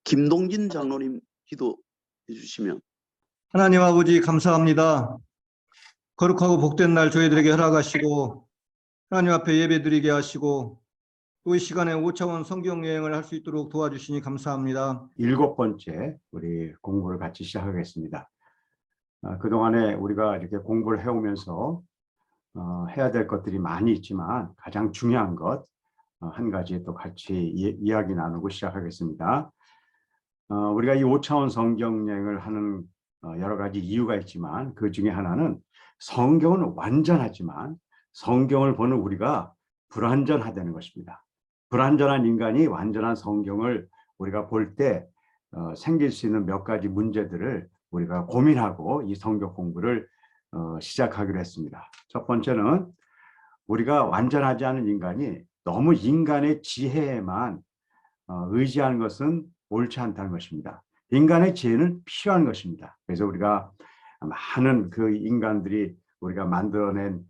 김동진 장로님 기도해 주시면. 하나님 아버지 감사합니다. 거룩하고 복된 날 저희들에게 허락하시고 하나님 앞에 예배드리게 하시고 또 이 시간에 5차원 성경 여행을 할 수 있도록 도와주시니 감사합니다. 7번째 우리 공부를 같이 시작하겠습니다. 그동안에 우리가 이렇게 공부를 해오면서 해야 될 것들이 많이 있지만 가장 중요한 것 한 가지 또 같이 이야기 나누고 시작하겠습니다. 우리가 이 5차원 성경 여행을 하는 여러 가지 이유가 있지만 그 중에 하나는 성경은 완전하지만 성경을 보는 우리가 불완전하다는 것입니다. 불완전한 인간이 완전한 성경을 우리가 볼 때 생길 수 있는 몇 가지 문제들을 우리가 고민하고 이 성경 공부를 시작하기로 했습니다. 첫 번째는 우리가 완전하지 않은 인간이 너무 인간의 지혜에만 의지하는 것은 옳지 않다는 것입니다. 인간의 지혜는 필요한 것입니다. 그래서 우리가 많은 그 인간들이 우리가 만들어낸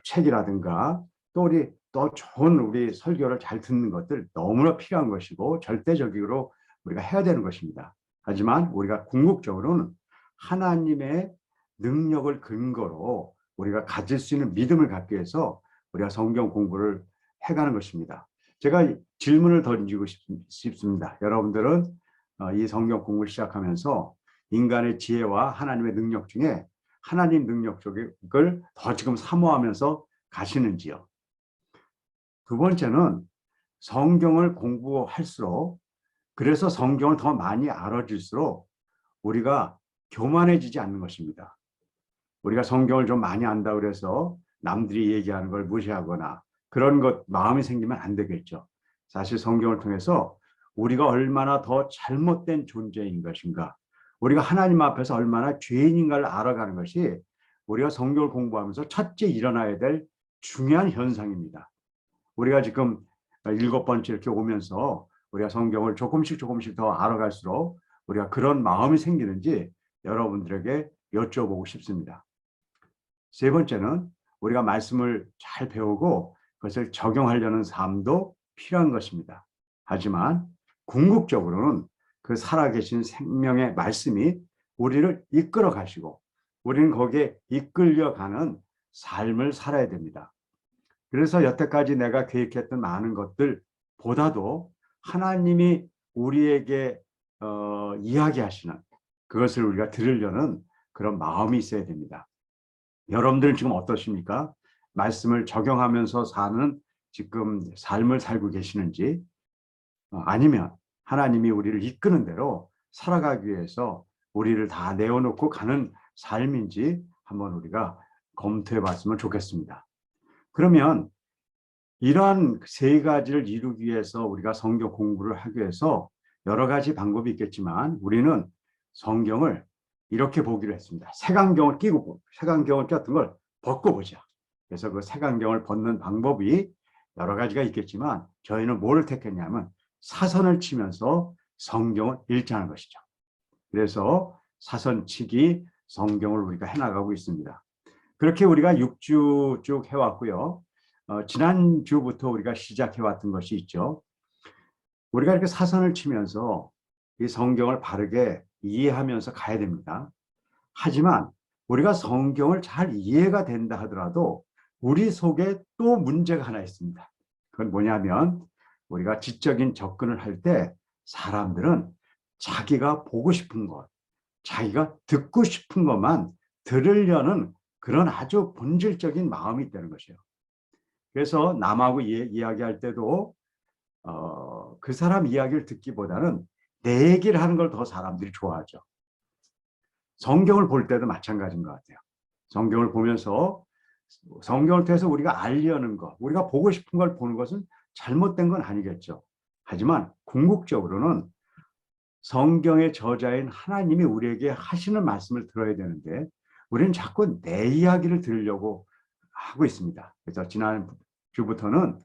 책이라든가 또 우리 또 좋은 우리 설교를 잘 듣는 것들 너무나 필요한 것이고 절대적으로 우리가 해야 되는 것입니다. 하지만 우리가 궁극적으로는 하나님의 능력을 근거로 우리가 가질 수 있는 믿음을 갖기 위해서 우리가 성경 공부를 해가는 것입니다. 제가 질문을 던지고 싶습니다. 여러분들은 이 성경 공부를 시작하면서 인간의 지혜와 하나님의 능력 중에 하나님 능력 쪽을 더 지금 사모하면서 가시는지요? 두 번째는 성경을 공부할수록 그래서 성경을 더 많이 알아질수록 우리가 교만해지지 않는 것입니다. 우리가 성경을 좀 많이 안다고 그래서 남들이 얘기하는 걸 무시하거나 그런 것 마음이 생기면 안 되겠죠. 사실 성경을 통해서 우리가 얼마나 더 잘못된 존재인 것인가, 우리가 하나님 앞에서 얼마나 죄인인가를 알아가는 것이 우리가 성경을 공부하면서 첫째 일어나야 될 중요한 현상입니다. 우리가 지금 7번째 이렇게 오면서 우리가 성경을 조금씩 더 알아갈수록 우리가 그런 마음이 생기는지 여러분들에게 여쭤보고 싶습니다. 세 번째는 우리가 말씀을 잘 배우고 그것을 적용하려는 삶도 필요한 것입니다. 하지만 궁극적으로는 그 살아계신 생명의 말씀이 우리를 이끌어 가시고 우리는 거기에 이끌려가는 삶을 살아야 됩니다. 그래서 여태까지 내가 계획했던 많은 것들보다도 하나님이 우리에게 이야기하시는 그것을 우리가 들으려는 그런 마음이 있어야 됩니다. 여러분들은 지금 어떠십니까? 말씀을 적용하면서 사는 지금 삶을 살고 계시는지 아니면 하나님이 우리를 이끄는 대로 살아가기 위해서 우리를 다 내어놓고 가는 삶인지 한번 우리가 검토해 봤으면 좋겠습니다. 그러면 이러한 세 가지를 이루기 위해서 우리가 성경 공부를 하기 위해서 여러 가지 방법이 있겠지만 우리는 성경을 이렇게 보기로 했습니다. 색안경을 끼고 색안경을 꼈던 걸 벗고 보자. 그래서 그 색안경을 벗는 방법이 여러 가지가 있겠지만 저희는 뭘 택했냐면 사선을 치면서 성경을 읽자는 것이죠. 그래서 사선치기 성경을 우리가 해나가고 있습니다. 그렇게 우리가 6주 쭉 해왔고요. 지난주부터 우리가 시작해왔던 것이 있죠. 우리가 이렇게 사선을 치면서 이 성경을 바르게 이해하면서 가야 됩니다. 하지만 우리가 성경을 잘 이해가 된다 하더라도 우리 속에 또 문제가 하나 있습니다. 그건 뭐냐면 우리가 지적인 접근을 할 때 사람들은 자기가 보고 싶은 것, 자기가 듣고 싶은 것만 들으려는 그런 아주 본질적인 마음이 있다는 것이에요. 그래서 남하고 이야기할 때도 그 사람 이야기를 듣기보다는 내 얘기를 하는 걸 더 사람들이 좋아하죠. 성경을 볼 때도 마찬가지인 것 같아요. 성경을 보면서 성경을 통해서 우리가 알려는 것, 우리가 보고 싶은 걸 보는 것은 잘못된 건 아니겠죠. 하지만 궁극적으로는 성경의 저자인 하나님이 우리에게 하시는 말씀을 들어야 되는데 우리는 자꾸 내 이야기를 들으려고 하고 있습니다. 그래서 지난 주부터는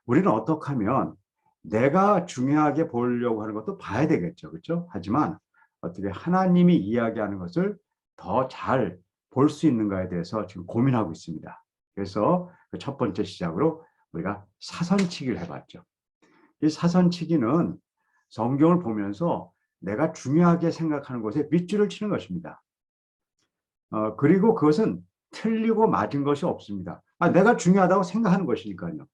우리는 어떻게 하면 내가 중요하게 보려고 하는 것도 봐야 되겠죠. 그렇죠? 하지만 어떻게 하나님이 이야기하는 것을 더 잘 볼 수 있는가에 대해서 지금 고민하고 있습니다. 그래서 그 첫 번째 시작으로 우리가 사선치기를 해봤죠. 이 사선치기는 성경을 보면서 내가 중요하게 생각하는 것에 밑줄을 치는 것입니다. 그리고 그것은 틀리고 맞은 것이 없습니다. 내가 중요하다고 생각하는 것이니까요.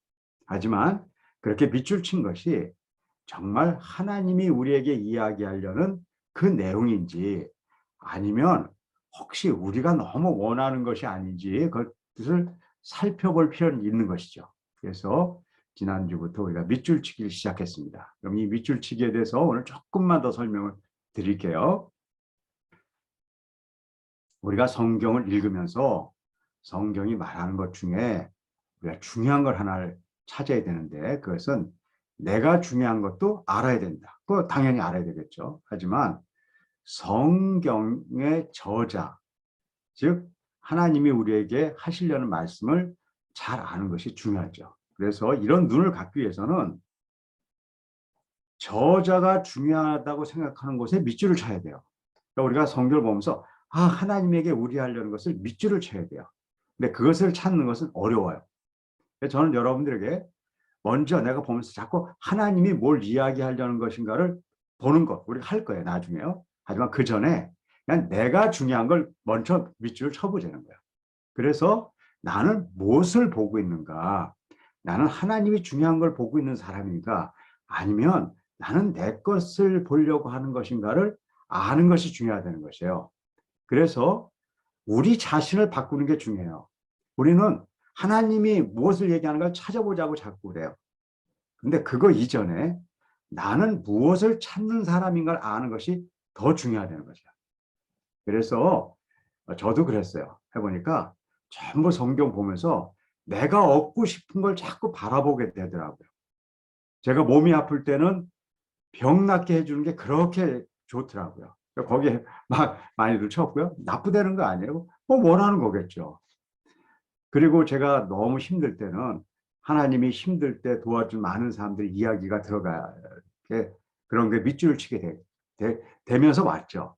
하지만 그렇게 밑줄 친 것이 정말 하나님이 우리에게 이야기하려는 그 내용인지 아니면 혹시 우리가 너무 원하는 것이 아닌지 그것을 살펴볼 필요는 있는 것이죠. 그래서 지난주부터 우리가 밑줄치기를 시작했습니다. 그럼 이 밑줄치기에 대해서 오늘 조금만 더 설명을 드릴게요. 우리가 성경을 읽으면서 성경이 말하는 것 중에 우리가 중요한 걸 하나를 찾아야 되는데 그것은 내가 중요한 것도 알아야 된다. 그거 당연히 알아야 되겠죠. 하지만 성경의 저자, 즉 하나님이 우리에게 하시려는 말씀을 잘 아는 것이 중요하죠. 그래서 이런 눈을 갖기 위해서는 저자가 중요하다고 생각하는 곳에 밑줄을 쳐야 돼요. 그러니까 우리가 성경을 보면서 하나님에게 우리하려는 것을 밑줄을 쳐야 돼요. 근데 그것을 찾는 것은 어려워요. 저는 여러분들에게 먼저 내가 보면서 자꾸 하나님이 뭘 이야기하려는 것인가를 보는 것, 우리가 할 거예요, 나중에요. 하지만 그 전에 그냥 내가 중요한 걸 먼저 밑줄을 쳐보자는 거예요. 그래서 나는 무엇을 보고 있는가? 나는 하나님이 중요한 걸 보고 있는 사람인가? 아니면 나는 내 것을 보려고 하는 것인가를 아는 것이 중요하다는 것이에요. 그래서 우리 자신을 바꾸는 게 중요해요. 우리는 하나님이 무엇을 얘기하는가 찾아보자고 자꾸 그래요. 근데 그거 이전에 나는 무엇을 찾는 사람인가를 아는 것이 더 중요하다는 거죠. 그래서 저도 그랬어요. 해보니까 전부 성경 보면서 내가 얻고 싶은 걸 자꾸 바라보게 되더라고요. 제가 몸이 아플 때는 병 낫게 해주는 게 그렇게 좋더라고요. 거기에 막 많이들 쳤고요. 나쁘다는 거 아니에요. 원하는 거겠죠. 그리고 제가 너무 힘들 때는 하나님이 힘들 때 도와준 많은 사람들의 이야기가 들어가게 그런 게 밑줄을 치게 되면서 왔죠.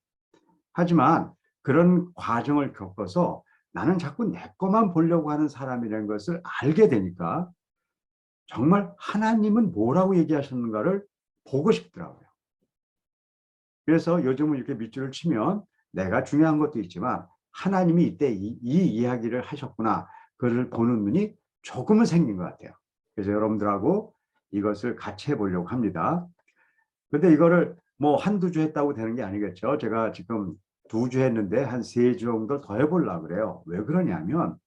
하지만 그런 과정을 겪어서 나는 자꾸 내 것만 보려고 하는 사람이라는 것을 알게 되니까 정말 하나님은 뭐라고 얘기하셨는가를 보고 싶더라고요. 그래서 요즘은 이렇게 밑줄을 치면 내가 중요한 것도 있지만 하나님이 이때 이 이야기를 하셨구나. 그를 보는 눈이 조금은 생긴 것 같아요. 그래서 여러분들하고 이것을 같이 해보려고 합니다. 근데 이거를 뭐 한두 주 했다고 되는 게 아니겠죠. 제가 지금 2주 했는데 한 3주 정도 더 해보려고 그래요. 왜 그러냐면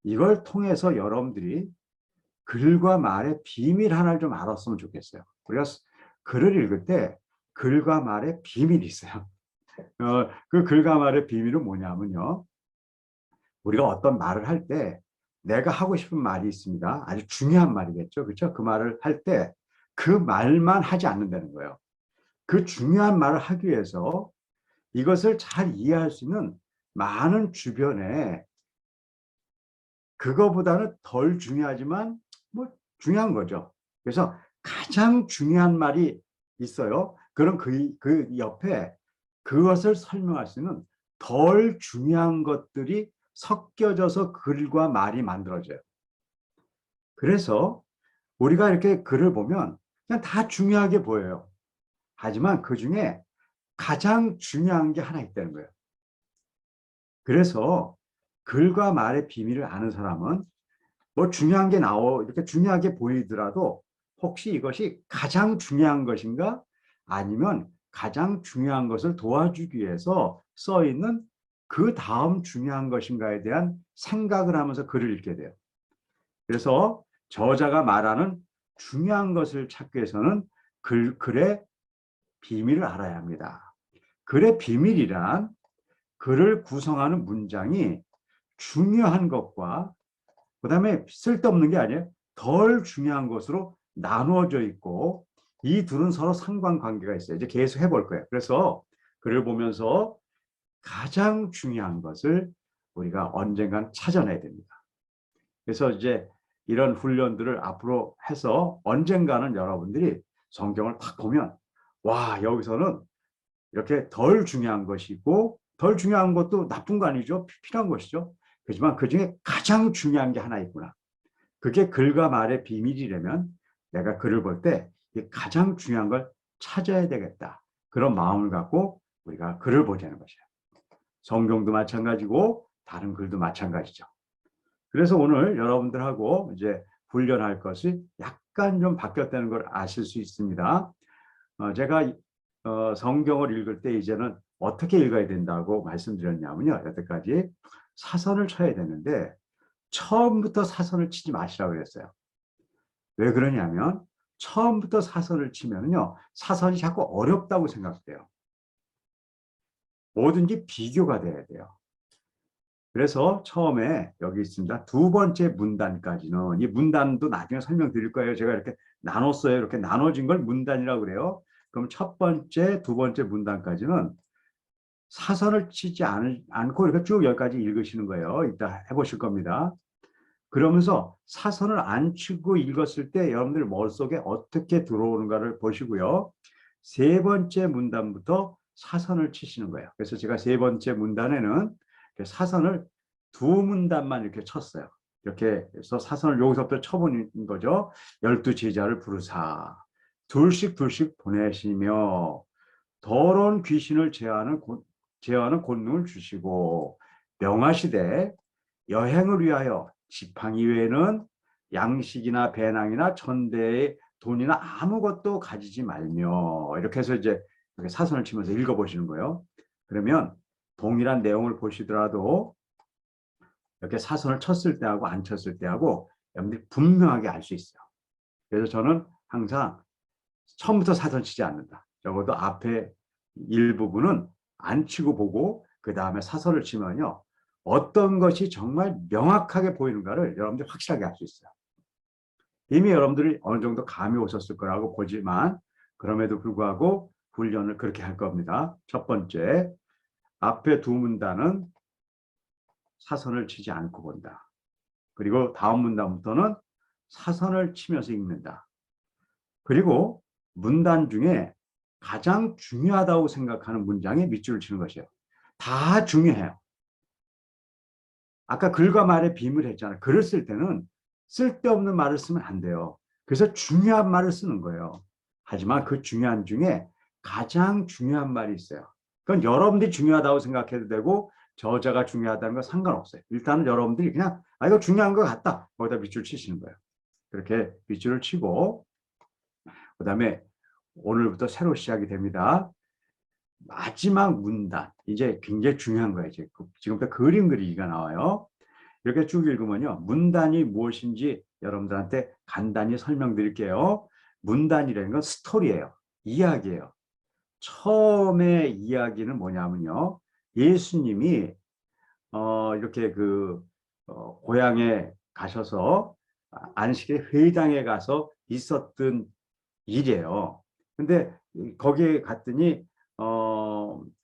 이걸 통해서 여러분들이 글과 말의 비밀 하나를 좀 알았으면 좋겠어요. 우리가 글을 읽을 때 글과 말의 비밀이 있어요. 그 글과 말의 비밀은 뭐냐면요. 우리가 어떤 말을 할 때 내가 하고 싶은 말이 있습니다. 아주 중요한 말이겠죠. 그렇죠? 그 말을 할 때 그 말만 하지 않는다는 거예요. 그 중요한 말을 하기 위해서 이것을 잘 이해할 수 있는 많은 주변에 그거보다는 덜 중요하지만 뭐 중요한 거죠. 그래서 가장 중요한 말이 있어요. 그럼 그 옆에 그것을 설명할 수 있는 덜 중요한 것들이 섞여져서 글과 말이 만들어져요. 그래서 우리가 이렇게 글을 보면 그냥 다 중요하게 보여요. 하지만 그 중에 가장 중요한 게 하나 있다는 거예요. 그래서 글과 말의 비밀을 아는 사람은 뭐 중요한 게 이렇게 중요하게 보이더라도 혹시 이것이 가장 중요한 것인가 아니면 가장 중요한 것을 도와주기 위해서 써 있는 그 다음 중요한 것인가에 대한 생각을 하면서 글을 읽게 돼요. 그래서 저자가 말하는 중요한 것을 찾기 위해서는 글의 비밀을 알아야 합니다. 글의 비밀이란 글을 구성하는 문장이 중요한 것과 그다음에 쓸데없는 게 아니에요. 덜 중요한 것으로 나누어져 있고 이 둘은 서로 상관관계가 있어요. 이제 계속 해볼 거예요. 그래서 글을 보면서 가장 중요한 것을 우리가 언젠간 찾아내야 됩니다. 그래서 이제 이런 훈련들을 앞으로 해서 언젠가는 여러분들이 성경을 딱 보면 와 여기서는 이렇게 덜 중요한 것이고 덜 중요한 것도 나쁜 거 아니죠. 필요한 것이죠. 그렇지만 그중에 가장 중요한 게 하나 있구나. 그게 글과 말의 비밀이라면 내가 글을 볼 때 가장 중요한 걸 찾아야 되겠다. 그런 마음을 갖고 우리가 글을 보자는 것이에요. 성경도 마찬가지고 다른 글도 마찬가지죠. 그래서 오늘 여러분들하고 이제 훈련할 것이 약간 좀 바뀌었다는 걸 아실 수 있습니다. 제가 성경을 읽을 때 이제는 어떻게 읽어야 된다고 말씀드렸냐면요. 여태까지 사선을 쳐야 되는데 처음부터 사선을 치지 마시라고 그랬어요. 왜 그러냐면 처음부터 사선을 치면요. 사선이 자꾸 어렵다고 생각돼요. 뭐든지 비교가 돼야 돼요. 그래서 처음에 여기 있습니다. 두 번째 문단까지는 이 문단도 나중에 설명드릴 거예요. 제가 이렇게 나눴어요. 이렇게 나눠진 걸 문단이라고 그래요. 그럼 첫 번째, 두 번째 문단까지는 사선을 치지 않고 이렇게 쭉 여기까지 읽으시는 거예요. 이따 해보실 겁니다. 그러면서 사선을 안 치고 읽었을 때 여러분들 머릿속에 어떻게 들어오는가를 보시고요. 세 번째 문단부터 사선을 치시는 거예요. 그래서 제가 세 번째 문단에는 사선을 두 문단만 이렇게 쳤어요. 이렇게 해서 사선을 여기서부터 쳐보는 거죠. 12제자를 부르사 둘씩 보내시며 더러운 귀신을 제하는 권능을 주시고 명하시되 여행을 위하여 지팡이 외에는 양식이나 배낭이나 천대의 돈이나 아무것도 가지지 말며 이렇게 해서 이제 이렇게 사선을 치면서 읽어보시는 거예요. 그러면 동일한 내용을 보시더라도 이렇게 사선을 쳤을 때하고 안 쳤을 때하고 여러분들이 분명하게 알 수 있어요. 그래서 저는 항상 처음부터 사선 치지 않는다. 적어도 앞에 일부분은 안 치고 보고 그 다음에 사선을 치면요. 어떤 것이 정말 명확하게 보이는가를 여러분들이 확실하게 알 수 있어요. 이미 여러분들이 어느 정도 감이 오셨을 거라고 보지만 그럼에도 불구하고 훈련을 그렇게 할 겁니다. 첫 번째, 앞에 두 문단은 사선을 치지 않고 본다. 그리고 다음 문단부터는 사선을 치면서 읽는다. 그리고 문단 중에 가장 중요하다고 생각하는 문장에 밑줄을 치는 것이에요. 다 중요해요. 아까 글과 말의 비밀 했잖아요. 글을 쓸 때는 쓸데없는 말을 쓰면 안 돼요. 그래서 중요한 말을 쓰는 거예요. 하지만 그 중요한 중에 가장 중요한 말이 있어요. 그건 여러분들이 중요하다고 생각해도 되고 저자가 중요하다는 건 상관없어요. 일단은 여러분들이 그냥 이거 중요한 것 같다. 거기다 밑줄 치시는 거예요. 그렇게 밑줄을 치고 그 다음에 오늘부터 새로 시작이 됩니다. 마지막 문단, 이제 굉장히 중요한 거예요. 지금부터 그림 그리기가 나와요. 이렇게 쭉 읽으면요. 문단이 무엇인지 여러분들한테 간단히 설명드릴게요. 문단이라는 건 스토리예요. 이야기예요. 처음에 이야기는 뭐냐면요. 예수님이 이렇게 고향에 가셔서 안식의 회당에 가서 있었던 일이에요. 근데 거기에 갔더니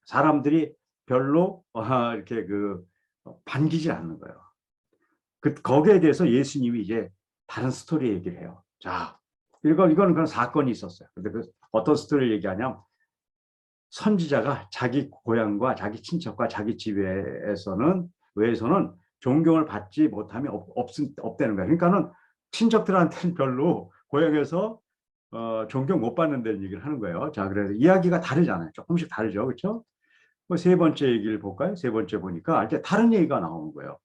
사람들이 별로 이렇게 반기질 않는 거예요. 거기에 대해서 예수님이 이제 다른 스토리 얘기를 해요. 자, 이거는 그런 사건이 있었어요. 근데 어떤 스토리를 얘기하냐면 선지자가 자기 고향과 자기 친척과 자기 집에서는 외에서는 존경을 받지 못하면 없다는 거예요. 그러니까는 친척들한테는 별로 고향에서 존경 못 받는다는 얘기를 하는 거예요. 자, 그래서 이야기가 다르잖아요. 조금씩 다르죠. 그렇죠? 세 번째 얘기를 볼까요? 세 번째 보니까 이렇게 다른 얘기가 나오는 거예요.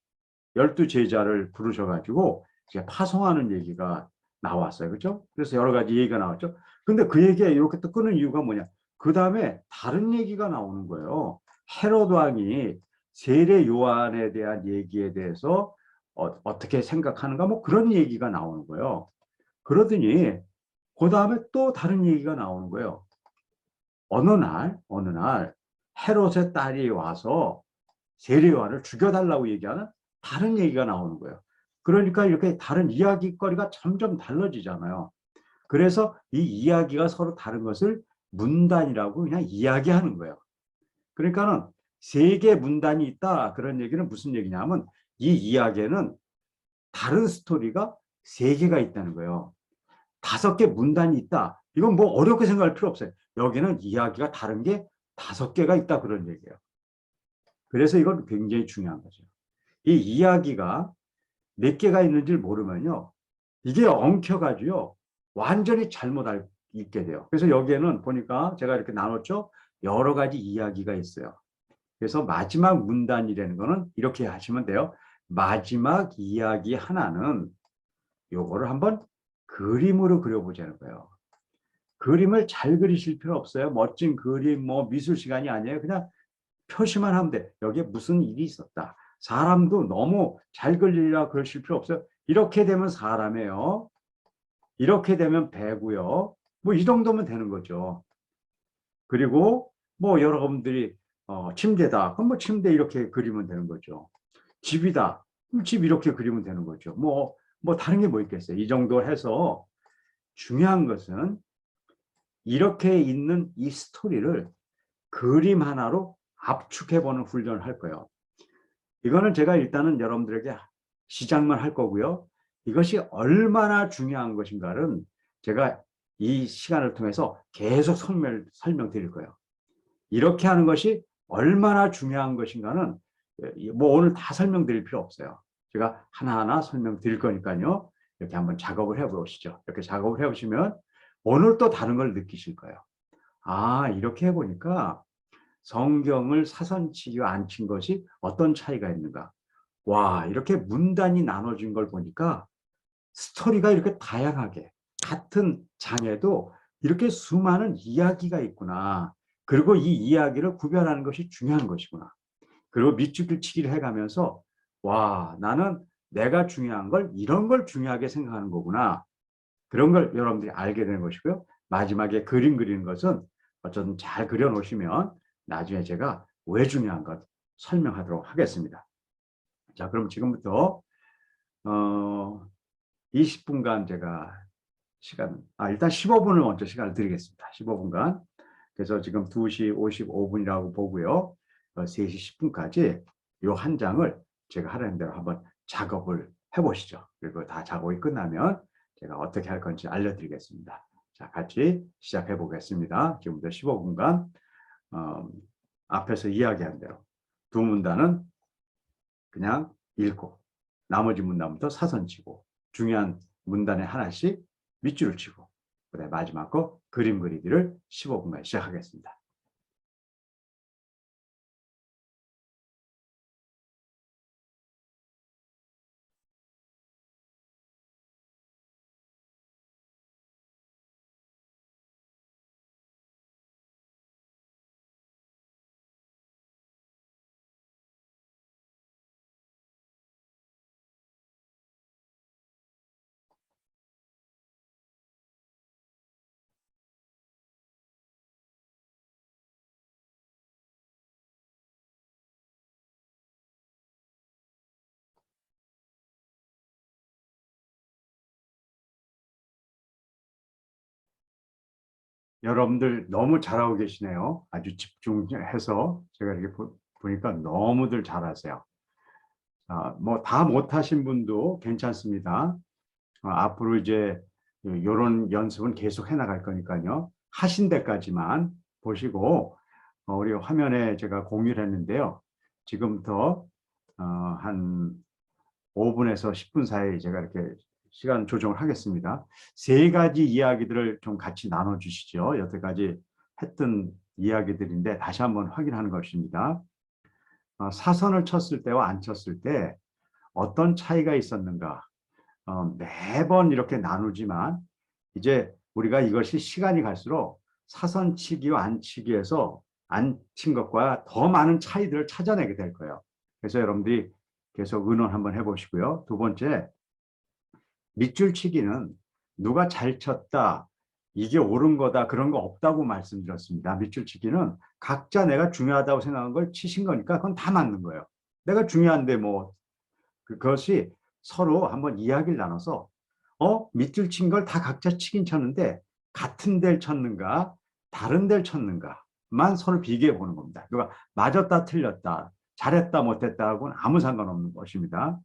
12제자를 부르셔가지고 이제 파송하는 얘기가 나왔어요. 그렇죠? 그래서 여러 가지 얘기가 나왔죠. 근데 그 얘기가 이렇게 또 끄는 이유가 뭐냐? 그 다음에 다른 얘기가 나오는 거예요. 헤롯 왕이 세례 요한에 대한 얘기에 대해서 어떻게 생각하는가 뭐 그런 얘기가 나오는 거예요. 그러더니 그 다음에 또 다른 얘기가 나오는 거예요. 어느 날 헤롯의 딸이 와서 세례 요한을 죽여달라고 얘기하는 다른 얘기가 나오는 거예요. 그러니까 이렇게 다른 이야기거리가 점점 달라지잖아요. 그래서 이 이야기가 서로 다른 것을 문단이라고 그냥 이야기하는 거예요. 그러니까는 세 개 문단이 있다. 그런 얘기는 무슨 얘기냐면 이 이야기에는 다른 스토리가 세 개가 있다는 거예요. 5개 문단이 있다. 이건 뭐 어렵게 생각할 필요 없어요. 여기는 이야기가 다른 게 5개가 있다. 그런 얘기예요. 그래서 이건 굉장히 중요한 거죠. 이 이야기가 몇 개가 있는지 모르면요. 이게 엉켜가지고요. 완전히 잘못 있게 돼요. 그래서 여기에는 보니까 제가 이렇게 나눴죠. 여러 가지 이야기가 있어요. 그래서 마지막 문단이라는 거는 이렇게 하시면 돼요. 마지막 이야기 하나는 요거를 한번 그림으로 그려보자는 거예요. 그림을 잘 그리실 필요 없어요. 멋진 그림, 뭐 미술 시간이 아니에요. 그냥 표시만 하면 돼. 여기에 무슨 일이 있었다. 사람도 너무 잘 그리려 그러실 필요 없어요. 이렇게 되면 사람이에요. 이렇게 되면 배고요. 뭐 이 정도면 되는 거죠. 그리고 뭐 여러분들이 침대다. 그럼 뭐 침대 이렇게 그리면 되는 거죠. 집이다. 그럼 집 이렇게 그리면 되는 거죠. 뭐 다른 게 뭐 있겠어요. 이 정도 해서 중요한 것은 이렇게 있는 이 스토리를 그림 하나로 압축해보는 훈련을 할 거예요. 이거는 제가 일단은 여러분들에게 시작만 할 거고요. 이것이 얼마나 중요한 것인가는 제가 이 시간을 통해서 계속 설명드릴 거예요. 이렇게 하는 것이 얼마나 중요한 것인가는 뭐 오늘 다 설명드릴 필요 없어요. 제가 하나하나 설명드릴 거니까요. 이렇게 한번 작업을 해보시죠. 이렇게 작업을 해보시면 오늘 또 다른 걸 느끼실 거예요. 아, 이렇게 해보니까 성경을 사선치기와 안 친 것이 어떤 차이가 있는가. 와, 이렇게 문단이 나눠진 걸 보니까 스토리가 이렇게 다양하게 같은 장에도 이렇게 수많은 이야기가 있구나. 그리고 이 이야기를 구별하는 것이 중요한 것이구나. 그리고 밑줄치기를 해가면서 와, 나는 내가 중요한 걸 이런 걸 중요하게 생각하는 거구나. 그런 걸 여러분들이 알게 되는 것이고요. 마지막에 그림 그리는 것은 어쨌든 잘 그려놓으시면 나중에 제가 왜 중요한 것 설명하도록 하겠습니다. 자, 그럼 지금부터 20분간 제가 일단 15분을 먼저 시간을 드리겠습니다. 15분간. 그래서 지금 2시 55분이라고 보고요. 3시 10분까지 이 한 장을 제가 하라는 대로 한번 작업을 해보시죠. 그리고 다 작업이 끝나면 제가 어떻게 할 건지 알려드리겠습니다. 자, 같이 시작해 보겠습니다. 지금부터 15분간 앞에서 이야기한 대로 두 문단은 그냥 읽고 나머지 문단부터 사선치고 중요한 문단에 하나씩 밑줄을 치고 그다음에 마지막 거 그림 그리기를 15분간 시작하겠습니다. 여러분들 너무 잘하고 계시네요. 아주 집중해서 제가 이렇게 보니까 너무들 잘하세요. 뭐 다 못하신 분도 괜찮습니다. 앞으로 이제 이런 연습은 계속 해나갈 거니까요. 하신 데까지만 보시고 우리 화면에 제가 공유를 했는데요. 지금부터 한 5분에서 10분 사이 제가 이렇게 시간 조정을 하겠습니다. 세 가지 이야기들을 좀 같이 나눠주시죠. 여태까지 했던 이야기들인데 다시 한번 확인하는 것입니다. 사선을 쳤을 때와 안 쳤을 때 어떤 차이가 있었는가. 매번 이렇게 나누지만 이제 우리가 이것이 시간이 갈수록 사선치기와 안치기에서 안 친 것과 더 많은 차이들을 찾아내게 될 거예요. 그래서 여러분들이 계속 의논 한번 해보시고요. 두 번째, 밑줄치기는 누가 잘 쳤다, 이게 옳은 거다 그런 거 없다고 말씀드렸습니다. 밑줄치기는 각자 내가 중요하다고 생각한 걸 치신 거니까 그건 다 맞는 거예요. 내가 중요한데 뭐 그것이 서로 한번 이야기를 나눠서 밑줄 친 걸 다 각자 치긴 쳤는데 같은 데를 쳤는가 다른 데를 쳤는가만 서로 비교해 보는 겁니다. 누가 맞았다 틀렸다 잘했다 못했다 하고는 아무 상관없는 것입니다.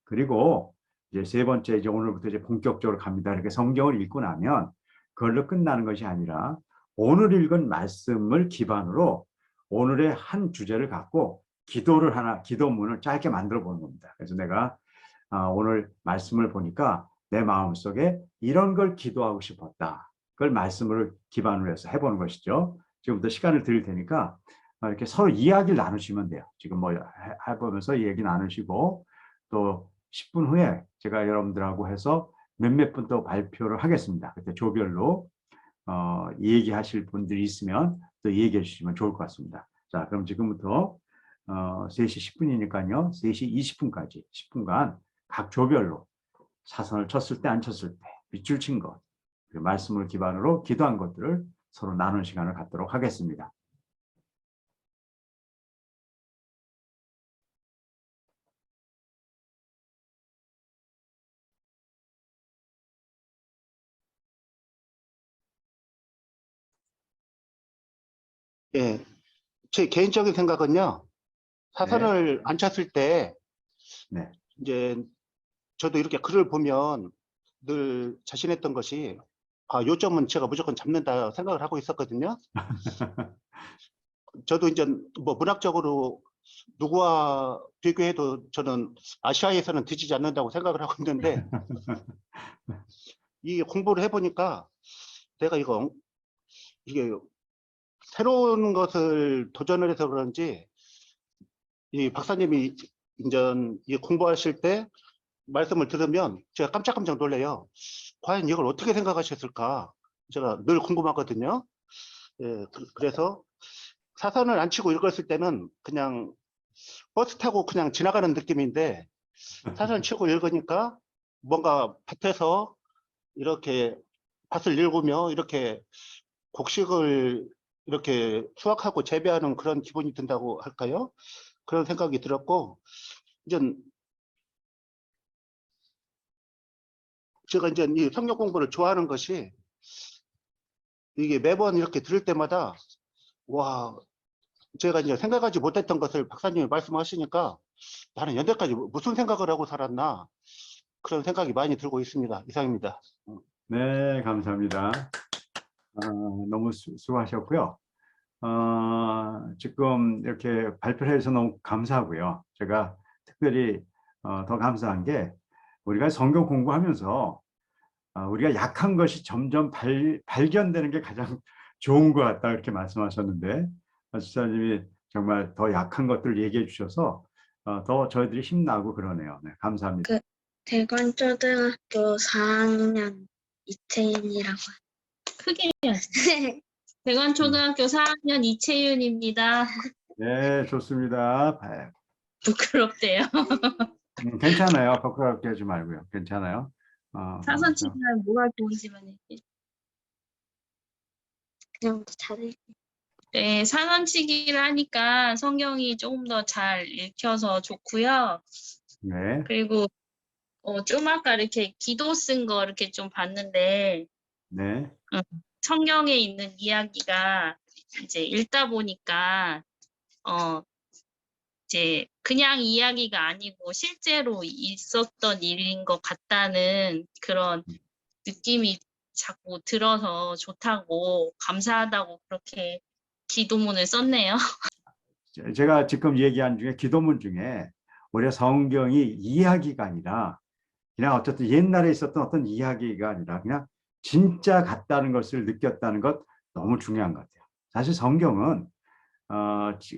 그리고 이제 세 번째 이제 오늘부터 이제 본격적으로 갑니다. 이렇게 성경을 읽고 나면 그걸로 끝나는 것이 아니라 오늘 읽은 말씀을 기반으로 오늘의 한 주제를 갖고 기도문을 짧게 만들어 보는 겁니다. 그래서 내가 오늘 말씀을 보니까 내 마음속에 이런 걸 기도하고 싶었다. 그걸 말씀을 기반으로 해서 해보는 것이죠. 지금부터 시간을 드릴 테니까 이렇게 서로 이야기를 나누시면 돼요. 지금 뭐 해보면서 얘기 나누시고 또 10분 후에 제가 여러분들하고 해서 몇몇 분 또 발표를 하겠습니다. 그때 조별로 얘기하실 분들이 있으면 또 얘기해 주시면 좋을 것 같습니다. 자, 그럼 지금부터 3시 10분이니까요. 3시 20분까지 10분간 각 조별로 사선을 쳤을 때 안 쳤을 때 밑줄 친 것, 말씀을 기반으로 기도한 것들을 서로 나누는 시간을 갖도록 하겠습니다. 예, 제 개인적인 생각은요, 사선을 안 쳤을 때, 네. 이제, 저도 이렇게 글을 보면 늘 자신했던 것이, 아, 요점은 제가 무조건 잡는다 생각을 하고 있었거든요. 저도 이제 뭐 문학적으로 누구와 비교해도 저는 아시아에서는 뒤지지 않는다고 생각을 하고 있는데, 이 공부를 해보니까 내가 이게 새로운 것을 도전을 해서 그런지, 이 박사님이 이제 이 공부하실 때 말씀을 들으면 제가 깜짝깜짝 놀래요. 과연 이걸 어떻게 생각하셨을까? 제가 늘 궁금하거든요. 예, 그래서 사선을 안 치고 읽었을 때는 그냥 버스 타고 그냥 지나가는 느낌인데 사선을 치고 읽으니까 뭔가 밭에서 이렇게 밭을 일구며 이렇게 곡식을 이렇게 수확하고 재배하는 그런 기분이 든다고 할까요? 그런 생각이 들었고, 이제 제가 이제 이 성경 공부를 좋아하는 것이 이게 매번 이렇게 들을 때마다 와, 제가 이제 생각하지 못했던 것을 박사님이 말씀하시니까 나는 연대까지 무슨 생각을 하고 살았나 그런 생각이 많이 들고 있습니다. 이상입니다. 네, 감사합니다. 너무 수고하셨고요. 지금 이렇게 발표를 해서 너무 감사하고요. 제가 특별히 더 감사한 게 우리가 성경 공부하면서 우리가 약한 것이 점점 발견되는 게 가장 좋은 것 같다 이렇게 말씀하셨는데 지사님이 정말 더 약한 것들을 얘기해 주셔서 더 저희들이 힘나고 그러네요. 네, 감사합니다. 대관초등학교 4학년 이채인이라고 크게 해야지. 대관초등학교 4학년 이채윤입니다. 네, 좋습니다. 부끄럽대요. 괜찮아요. 부끄럽게 하지 말고요. 괜찮아요. 사선 치면 뭐가 보이지만 그냥 잘해. 네, 사선치기를 하니까 성경이 조금 더 잘 읽혀서 좋고요. 네, 그리고 좀 아까 이렇게 기도 쓴 거 이렇게 좀 봤는데 네, 성경에 있는 이야기가 이제 읽다 보니까 이제 그냥 이야기가 아니고 실제로 있었던 일인 것 같다는 그런 느낌이 자꾸 들어서 좋다고 감사하다고 그렇게 기도문을 썼네요. 제가 지금 얘기한 중에 기도문 중에 우리가 성경이 이야기가 아니라 그냥 어쨌든 옛날에 있었던 어떤 이야기가 아니라 그냥 진짜 같다는 것을 느꼈다는 것 너무 중요한 것 같아요. 사실 성경은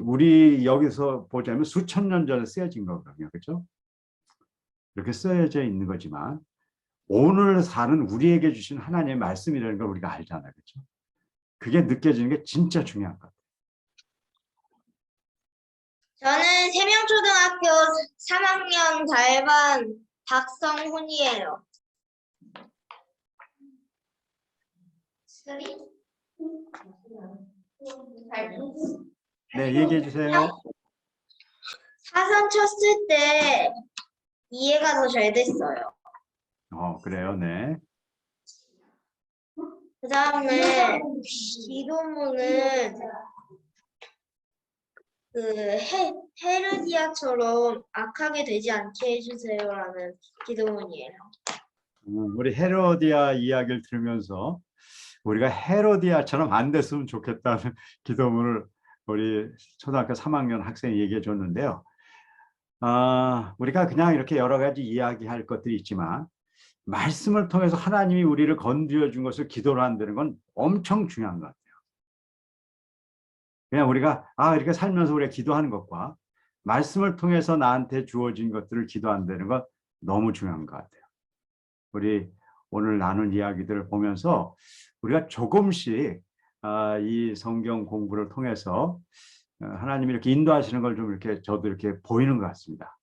우리 여기서 보자면 수천 년 전에 쓰여진 거거든요. 그렇죠? 이렇게 쓰여져 있는 거지만 오늘 사는 우리에게 주신 하나님의 말씀이라는 걸 우리가 알잖아요. 그렇죠? 그게 느껴지는 게 진짜 중요한 것 같아요. 저는 세명초등학교 3학년 달반 박성훈이에요. 네, 얘기해 주세요. 사선 쳤을 때 이해가 더 잘 됐어요. 그래요. 네. 그 다음에 기도문은 헤르디아처럼 악하게 되지 않게 해주세요라는 기도문이에요. 우리 헤로디아 이야기를 들으면서 우리가 헤로디아처럼 안 됐으면 좋겠다는 기도문을 우리 초등학교 3학년 학생이 얘기해 줬는데요. 우리가 그냥 이렇게 여러 가지 이야기할 것들이 있지만 말씀을 통해서 하나님이 우리를 건드려 준 것을 기도로 한다는 건 엄청 중요한 것 같아요. 그냥 우리가 이렇게 살면서 우리가 기도하는 것과 말씀을 통해서 나한테 주어진 것들을 기도한다는 건 너무 중요한 것 같아요. 우리 오늘 나눈 이야기들을 보면서 우리가 조금씩 이 성경 공부를 통해서 하나님이 이렇게 인도하시는 걸 좀 이렇게 저도 이렇게 보이는 것 같습니다.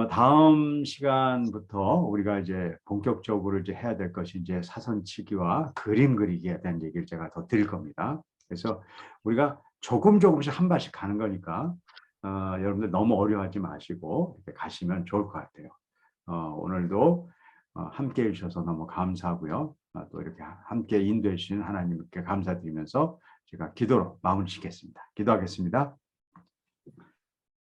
다음 시간부터 우리가 이제 본격적으로 이제 해야 될 것이 이제 사선치기와 그림 그리기에 대한 얘기를 제가 더 드릴 겁니다. 그래서 우리가 조금씩 한 발씩 가는 거니까 여러분들 너무 어려워하지 마시고 이렇게 가시면 좋을 것 같아요. 오늘도 함께 해주셔서 너무 감사하고요. 또 이렇게 함께 인도해 주시는 하나님께 감사드리면서 제가 기도로 마무리 짓겠습니다. 기도하겠습니다.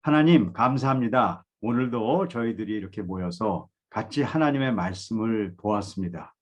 하나님 감사합니다. 오늘도 저희들이 이렇게 모여서 같이 하나님의 말씀을 보았습니다.